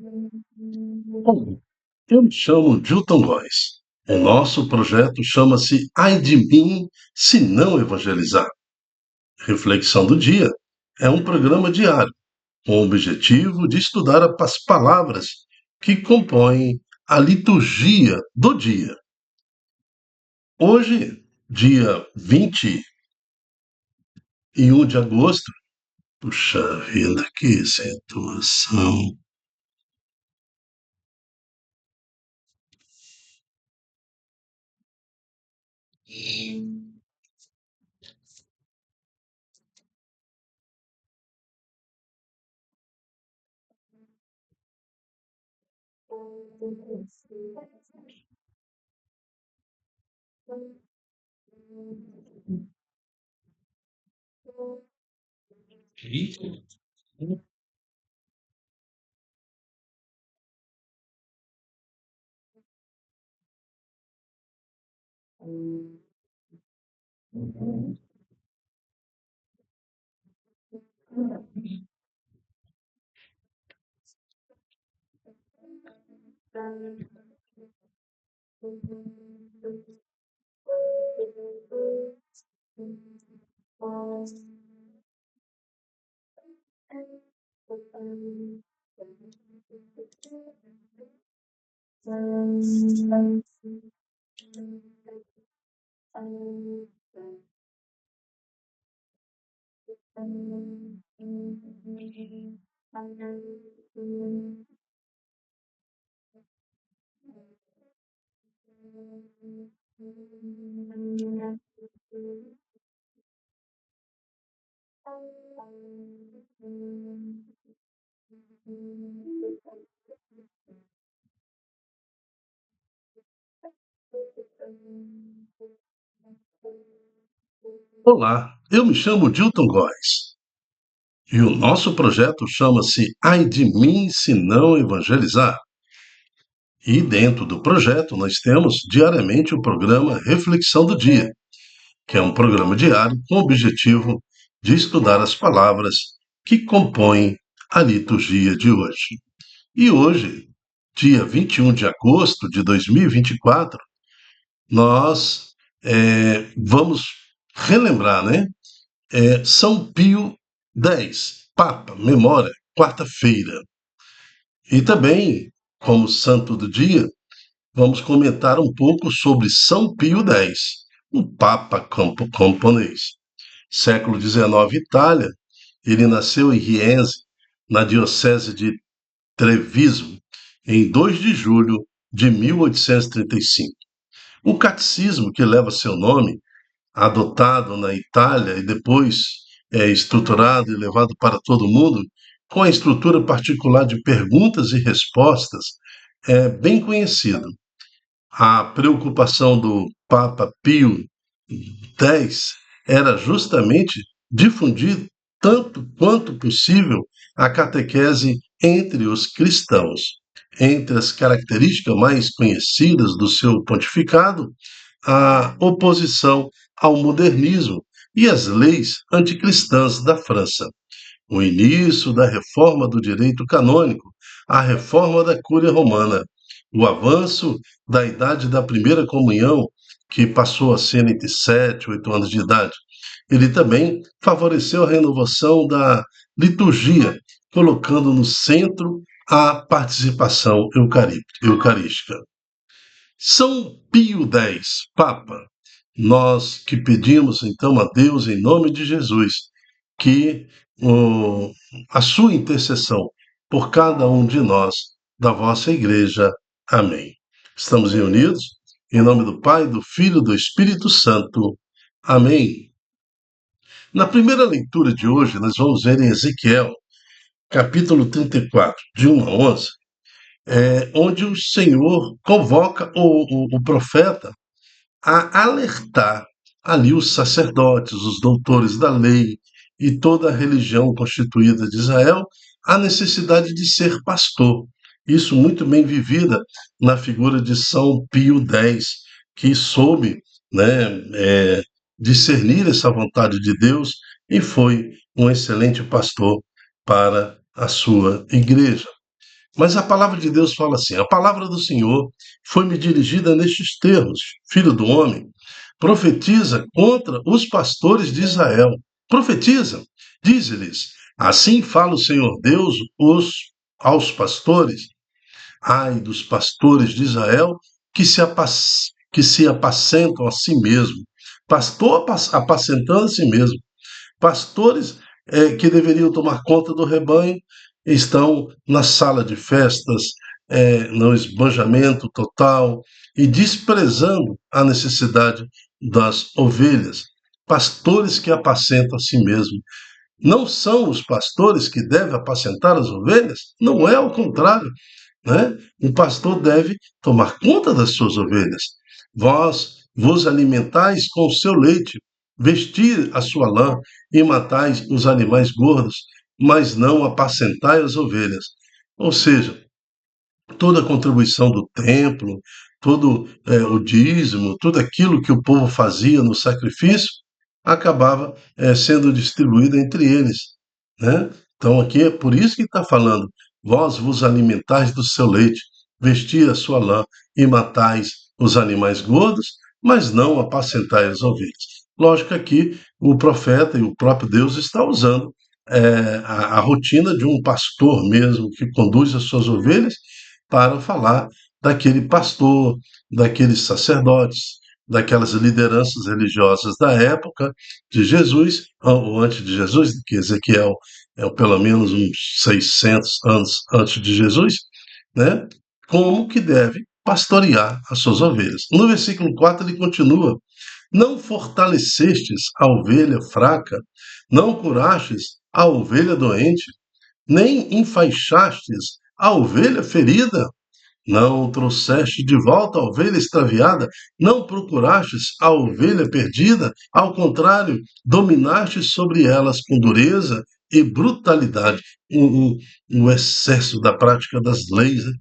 Bom, eu me chamo Dilton Góes. O nosso projeto chama-se Ai de mim se não evangelizar. Reflexão do Dia é um programa diário com o objetivo de estudar as palavras que compõem a liturgia do dia. Hoje, dia 21 de agosto, puxa vida, que situação. Olá, eu me chamo Dilton Góes e o nosso projeto chama-se Ai de mim se não evangelizar. E dentro do projeto nós temos diariamente o programa Reflexão do Dia, que é um programa diário com o objetivo de estudar as palavras que compõem a liturgia de hoje. E hoje, dia 21 de agosto de 2024, nós vamos relembrar, né? São Pio X, Papa, memória, quarta-feira. E também, como santo do dia, vamos comentar um pouco sobre São Pio X, um Papa camponês. Século XIX, Itália, ele nasceu em Rienzi, na diocese de Treviso, em 2 de julho de 1835. O catecismo que leva seu nome, adotado na Itália e depois estruturado e levado para todo o mundo, com a estrutura particular de perguntas e respostas, é bem conhecido. A preocupação do Papa Pio X era justamente difundir tanto quanto possível a catequese entre os cristãos. Entre as características mais conhecidas do seu pontificado, a oposição ao modernismo e às leis anticristãs da França, o início da reforma do direito canônico, a reforma da Cúria Romana, o avanço da idade da primeira comunhão, que passou a ser entre 7 e 8 anos de idade. Ele também favoreceu a renovação da liturgia, colocando no centro a participação eucarística. São Pio X, Papa, nós que pedimos então a Deus, em nome de Jesus, que a sua intercessão por cada um de nós da vossa igreja. Amém. Estamos reunidos em nome do Pai, do Filho e do Espírito Santo. Amém. Na primeira leitura de hoje, nós vamos ver em Ezequiel, capítulo 34, de 1 a 11, onde o Senhor convoca o profeta a alertar ali os sacerdotes, os doutores da lei e toda a religião constituída de Israel a necessidade de ser pastor. Isso muito bem vivida na figura de São Pio X, que soube, né, discernir essa vontade de Deus e foi um excelente pastor para a sua igreja. Mas a palavra de Deus fala assim: a palavra do Senhor foi-me dirigida nestes termos: Filho do homem, profetiza contra os pastores de Israel. Profetiza, diz-lhes: assim fala o Senhor Deus aos pastores. Ai dos pastores de Israel que se apacentam a si mesmo. Pastor apacentando a si mesmo. Pastores que deveriam tomar conta do rebanho estão na sala de festas, no esbanjamento total e desprezando a necessidade das ovelhas. Pastores que apacentam a si mesmo. Não são os pastores que devem apacentar as ovelhas? Não é ao contrário, né? Um pastor deve tomar conta das suas ovelhas. Vós vos alimentais com o seu leite, vestir a sua lã e matais os animais gordos, mas não apacentai as ovelhas. Ou seja, toda a contribuição do templo, todo o dízimo, tudo aquilo que o povo fazia no sacrifício, acabava sendo distribuído entre eles, né? Então aqui é por isso que está falando, vós vos alimentais do seu leite, vestir a sua lã e matais os animais gordos, mas não apacentai as ovelhas. Lógico que aqui o profeta e o próprio Deus está usando a rotina de um pastor mesmo que conduz as suas ovelhas para falar daquele pastor, daqueles sacerdotes, daquelas lideranças religiosas da época de Jesus, ou antes de Jesus, que Ezequiel é pelo menos uns 600 anos antes de Jesus, né? Como que deve pastorear as suas ovelhas. No versículo 4 ele continua: não fortalecestes a ovelha fraca, não curastes a ovelha doente, nem enfaixastes a ovelha ferida, não trouxeste de volta a ovelha extraviada, não procurastes a ovelha perdida, ao contrário, dominastes sobre elas com dureza e brutalidade, o excesso da prática das leis, né?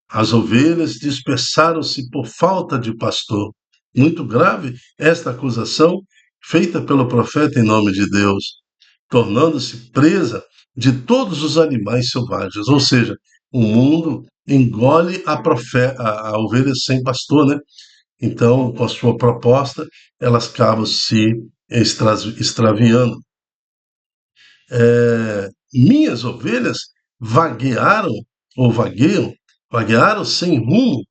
As ovelhas dispersaram-se por falta de pastor. Muito grave esta acusação feita pelo profeta em nome de Deus, tornando-se presa de todos os animais selvagens. Ou seja, o mundo engole a ovelha sem pastor, né? Então, com a sua proposta, elas acabam se extraviando. Minhas ovelhas vaguearam ou vaguearam sem rumo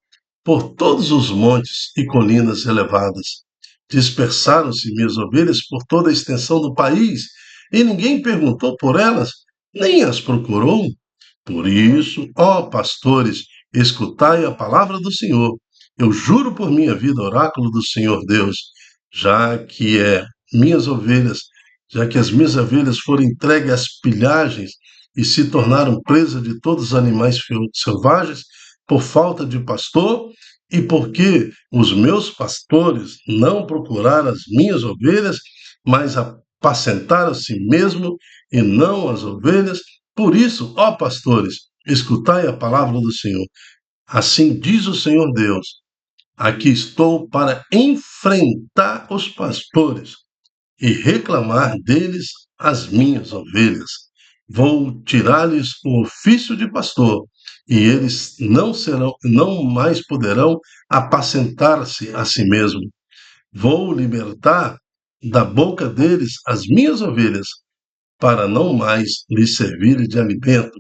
por todos os montes e colinas elevadas. Dispersaram-se minhas ovelhas por toda a extensão do país, e ninguém perguntou por elas, nem as procurou. Por isso, ó pastores, escutai a palavra do Senhor. Eu juro por minha vida, oráculo do Senhor Deus, já que minhas ovelhas, já que as minhas ovelhas foram entregues às pilhagens e se tornaram presa de todos os animais selvagens por falta de pastor, e porque os meus pastores não procuraram as minhas ovelhas, mas apacentaram a si mesmo e não as ovelhas. Por isso, ó pastores, escutai a palavra do Senhor. Assim diz o Senhor Deus: aqui estou para enfrentar os pastores e reclamar deles as minhas ovelhas. Vou tirar-lhes o ofício de pastor, e eles não mais poderão apacentar-se a si mesmo. Vou libertar da boca deles as minhas ovelhas, para não mais lhes servirem de alimento.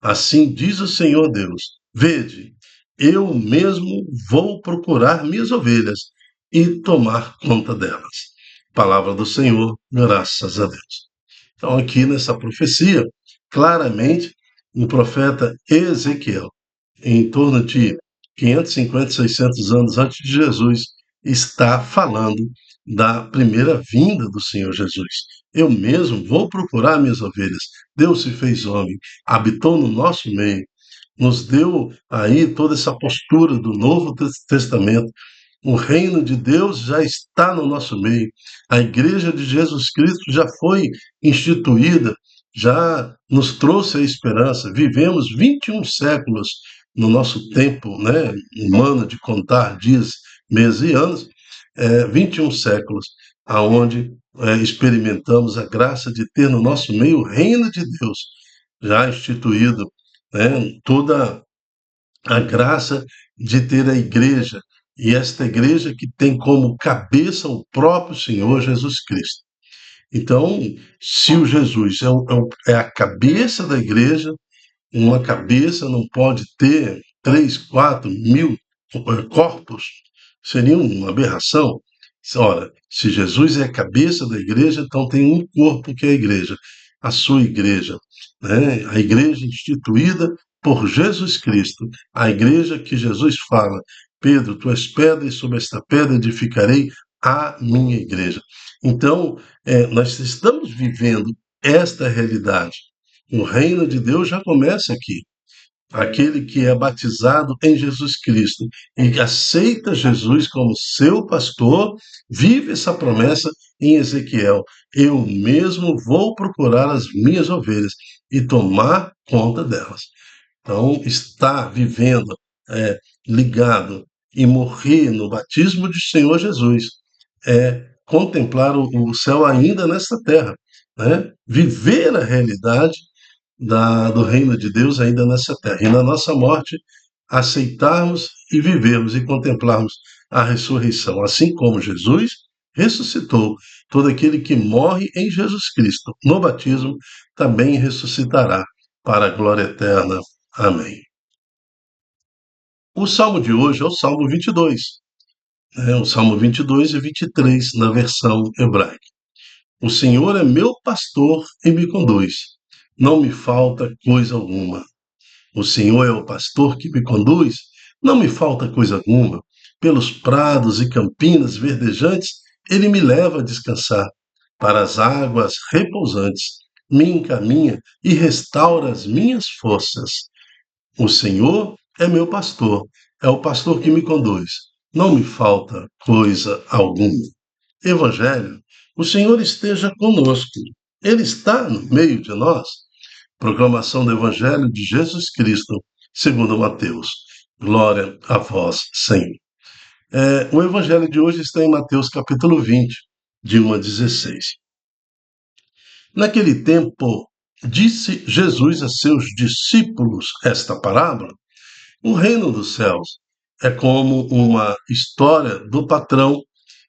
Assim diz o Senhor Deus: vede, eu mesmo vou procurar minhas ovelhas e tomar conta delas. Palavra do Senhor, graças a Deus. Então, aqui nessa profecia, claramente, o profeta Ezequiel, em torno de 550, 600 anos antes de Jesus, está falando da primeira vinda do Senhor Jesus. Eu mesmo vou procurar minhas ovelhas. Deus se fez homem, habitou no nosso meio, nos deu aí toda essa postura do Novo Testamento. O reino de Deus já está no nosso meio. A igreja de Jesus Cristo já foi instituída, já nos trouxe a esperança. Vivemos 21 séculos no nosso tempo, né, humano de contar dias, meses e anos, 21 séculos, aonde experimentamos a graça de ter no nosso meio o reino de Deus, já instituído né, toda a graça de ter a igreja, e esta igreja que tem como cabeça o próprio Senhor Jesus Cristo. Então, se o Jesus é a cabeça da igreja, uma cabeça não pode ter 3, 4 mil corpos, seria uma aberração. Ora, se Jesus é a cabeça da igreja, então tem um corpo que é a igreja, a sua igreja, né? A igreja instituída por Jesus Cristo, a igreja que Jesus fala: Pedro, tu és pedra, e sobre esta pedra edificarei a minha igreja. Então, nós estamos vivendo esta realidade. O reino de Deus já começa aqui. Aquele que é batizado em Jesus Cristo e que aceita Jesus como seu pastor, vive essa promessa em Ezequiel: eu mesmo vou procurar as minhas ovelhas e tomar conta delas. Então, estar vivendo, ligado e morrer no batismo de Senhor Jesus é contemplar o céu ainda nesta terra, né? Viver a realidade do reino de Deus ainda nessa terra. E na nossa morte, aceitarmos e vivermos e contemplarmos a ressurreição. Assim como Jesus ressuscitou, todo aquele que morre em Jesus Cristo no batismo também ressuscitará para a glória eterna. Amém. O salmo de hoje é o Salmo 22, né? O Salmo 22 e 23 na versão hebraica. O Senhor é meu pastor e me conduz. Não me falta coisa alguma. O Senhor é o pastor que me conduz, não me falta coisa alguma. Pelos prados e campinas verdejantes, ele me leva a descansar. Para as águas repousantes, me encaminha e restaura as minhas forças. O Senhor é meu pastor, é o pastor que me conduz. Não me falta coisa alguma. Evangelho, o Senhor esteja conosco. Ele está no meio de nós. Proclamação do Evangelho de Jesus Cristo, segundo Mateus. Glória a vós, Senhor. O Evangelho de hoje está em Mateus capítulo 20, de 1 a 16. Naquele tempo, disse Jesus a seus discípulos esta parábola: o reino dos céus é como uma história do patrão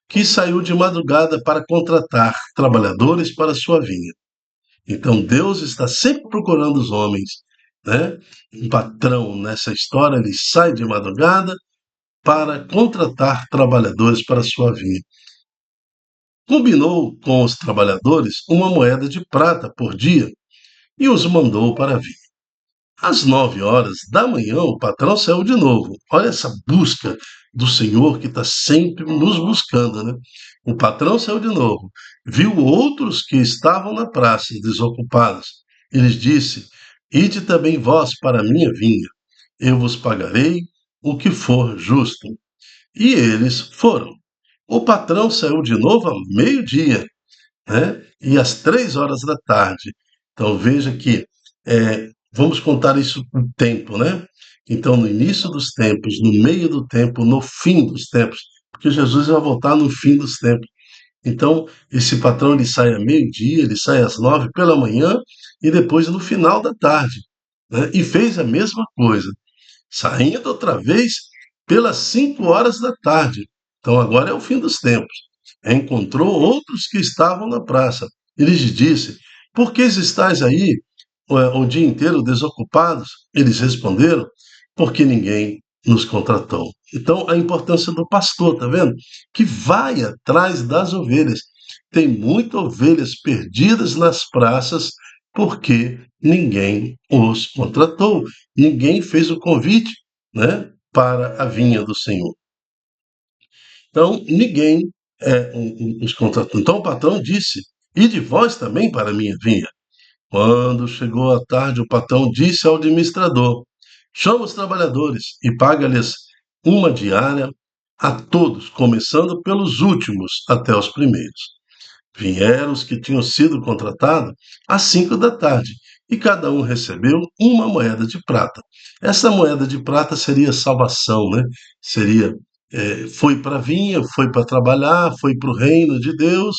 que saiu de madrugada para contratar trabalhadores para sua vinha. Então Deus está sempre procurando os homens, né? Um patrão nessa história, ele sai de madrugada para contratar trabalhadores para sua vinha. Combinou com os trabalhadores uma moeda de prata por dia e os mandou para a vinha. Às 9 horas da manhã, o patrão saiu de novo. Olha essa busca do Senhor que está sempre nos buscando, né? O patrão saiu de novo, viu outros que estavam na praça, desocupados. E lhes disse: ide também vós para a minha vinha, eu vos pagarei o que for justo. E eles foram. O patrão saiu de novo ao meio-dia, né? E às 3 horas da tarde. Então veja que vamos contar isso com tempo, né? Então, no início dos tempos, no meio do tempo, no fim dos tempos, porque Jesus vai voltar no fim dos tempos. Então, esse patrão ele sai a meio-dia, ele sai às 9 pela manhã e depois no final da tarde, né? E fez a mesma coisa, saindo outra vez pelas 5 horas da tarde. Então agora é o fim dos tempos. Encontrou outros que estavam na praça. Ele lhes disse: por que estáis aí o dia inteiro desocupados? Eles responderam: porque ninguém nos contratou. Então a importância do pastor, tá vendo? Que vai atrás das ovelhas. Tem muitas ovelhas perdidas nas praças porque ninguém os contratou, ninguém fez o convite, né, para a vinha do Senhor. Então, ninguém os contratou. Então, o patrão disse: ide vós também para a minha vinha. Quando chegou a tarde, o patrão disse ao administrador: chama os trabalhadores e paga-lhes uma diária a todos, começando pelos últimos até os primeiros. Vieram os que tinham sido contratados às 5 da tarde, e cada um recebeu uma moeda de prata. Essa moeda de prata seria salvação, né? Seria, foi para a vinha, foi para trabalhar, foi para o reino de Deus,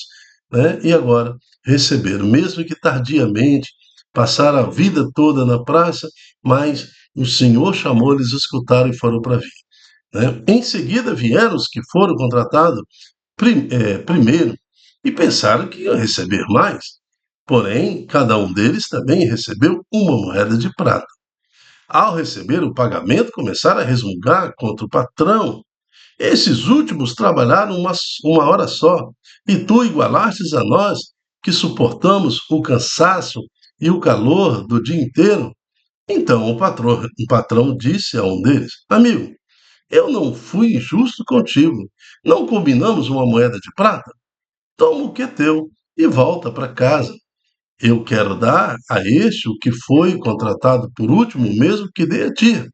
né? E agora receberam, mesmo que tardiamente, passaram a vida toda na praça, mas o Senhor chamou, eles escutaram e foram para vir. Né? Em seguida vieram os que foram contratados primeiro e pensaram que iam receber mais. Porém, cada um deles também recebeu uma moeda de prata. Ao receber o pagamento, começaram a resmungar contra o patrão. Esses últimos trabalharam uma hora só, e tu igualastes a nós, que suportamos o cansaço e o calor do dia inteiro. Então o patrão disse a um deles: Amigo, eu não fui injusto contigo. Não combinamos uma moeda de prata? Toma o que é teu e volta para casa. Eu quero dar a este o que foi contratado por último, mesmo que dê a ti.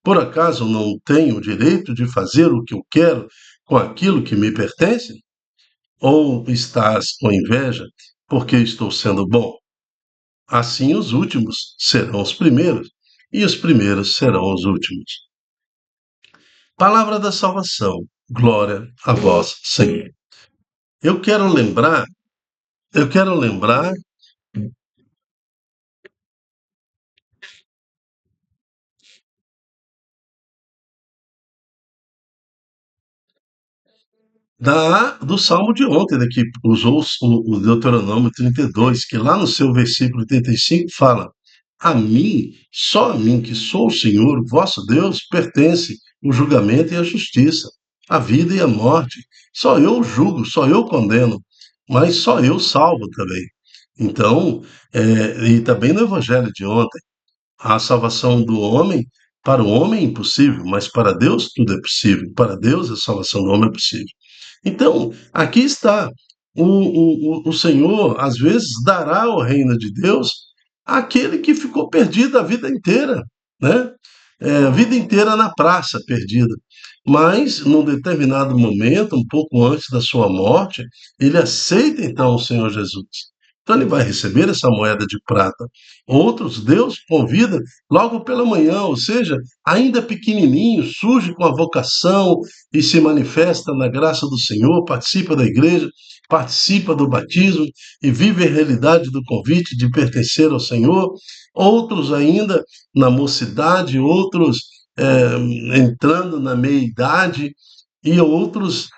Por acaso não tenho o direito de fazer o que eu quero com aquilo que me pertence? Ou estás com inveja porque estou sendo bom? Assim os últimos serão os primeiros, e os primeiros serão os últimos. Palavra da salvação. Glória a vós, Senhor. Eu quero lembrar, eu quero lembrar do Salmo de ontem, né, que usou o Deuteronômio 32, que lá no seu versículo 35 fala: A mim, só a mim, que sou o Senhor, vosso Deus, pertence o julgamento e a justiça, a vida e a morte. Só eu julgo, só eu condeno, mas só eu salvo também. Então, e também no Evangelho de ontem, a salvação do homem, para o homem é impossível, mas para Deus tudo é possível. Para Deus a salvação do homem é possível. Então, aqui está. O Senhor, às vezes, dará o reino de Deus àquele que ficou perdido a vida inteira, né? A vida inteira na praça, perdida. Mas, num determinado momento, um pouco antes da sua morte, ele aceita então o Senhor Jesus. Então, ele vai receber essa moeda de prata. Outros, Deus convida logo pela manhã, ou seja, ainda pequenininho, surge com a vocação, e se manifesta na graça do Senhor, participa da igreja, participa do batismo e vive a realidade do convite de pertencer ao Senhor. Outros ainda na mocidade, outros entrando na meia-idade e outros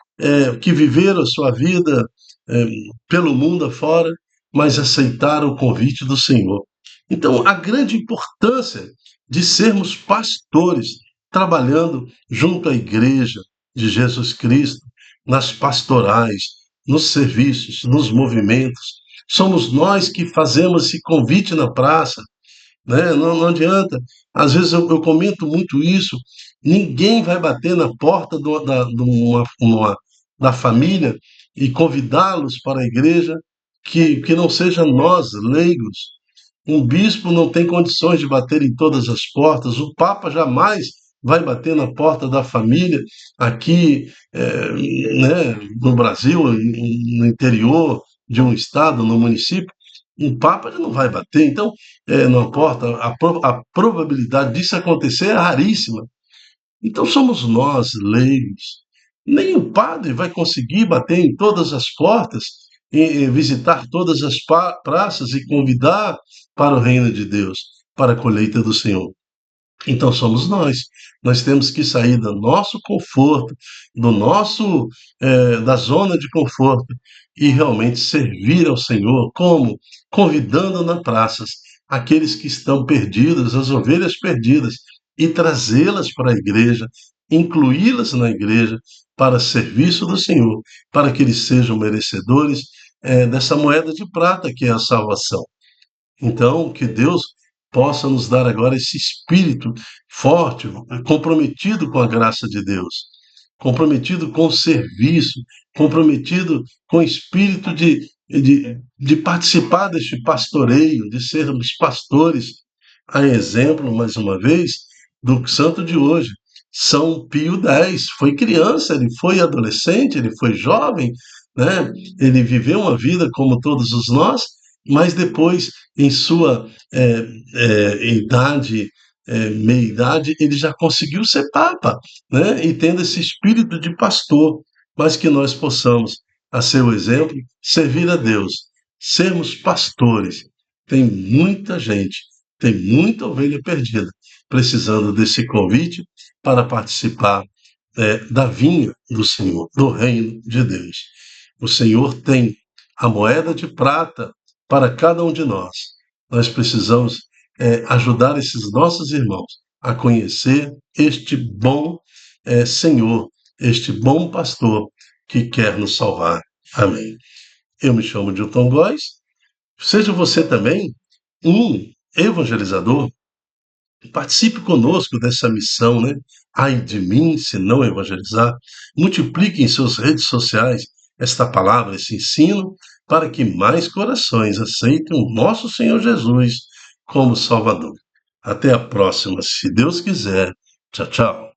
que viveram a sua vida eh, pelo mundo afora, mas aceitaram o convite do Senhor. Então, a grande importância de sermos pastores, trabalhando junto à igreja, de Jesus Cristo, nas pastorais, nos serviços, nos movimentos. Somos nós que fazemos esse convite na praça, né? Não adianta. Às vezes eu comento muito isso. Ninguém vai bater na porta da família e convidá-los para a igreja que não seja nós, leigos. Um bispo não tem condições de bater em todas as portas, o Papa jamais vai bater na porta da família aqui, né, no Brasil, no interior de um estado, no município. Um Papa ele não vai bater, então, na porta, a probabilidade disso acontecer é raríssima. Então somos nós, leigos. Nem o padre vai conseguir bater em todas as portas, e visitar todas as praças e convidar para o reino de Deus, para a colheita do Senhor. Então somos nós. Nós temos que sair do nosso conforto, da zona de conforto e realmente servir ao Senhor como convidando nas praças aqueles que estão perdidos, as ovelhas perdidas, e trazê-las para a igreja, incluí-las na igreja para serviço do Senhor, para que eles sejam merecedores dessa moeda de prata que é a salvação. Então, que Deus possa nos dar agora esse espírito forte, comprometido com a graça de Deus, comprometido com o serviço, comprometido com o espírito de participar deste pastoreio, de sermos pastores, a exemplo, mais uma vez, do santo de hoje. São Pio X foi criança, ele foi adolescente, ele foi jovem, né? Ele viveu uma vida como todos os nós, mas depois, em sua idade, meia-idade, ele já conseguiu ser papa, né? E tendo esse espírito de pastor, mas que nós possamos, a seu exemplo, servir a Deus, sermos pastores. Tem muita gente tem muita ovelha perdida, precisando desse convite para participar da vinha do Senhor, do reino de Deus. O Senhor tem a moeda de prata para cada um de nós. Nós precisamos ajudar esses nossos irmãos a conhecer este bom Senhor, este bom pastor que quer nos salvar. Amém. Eu me chamo Dilton Góes. Seja você também um evangelizador. Participe conosco dessa missão, né? Ai de mim se não evangelizar. Multiplique em suas redes sociais esta palavra, esse ensino, para que mais corações aceitem o nosso Senhor Jesus como Salvador. Até a próxima, se Deus quiser. Tchau, tchau.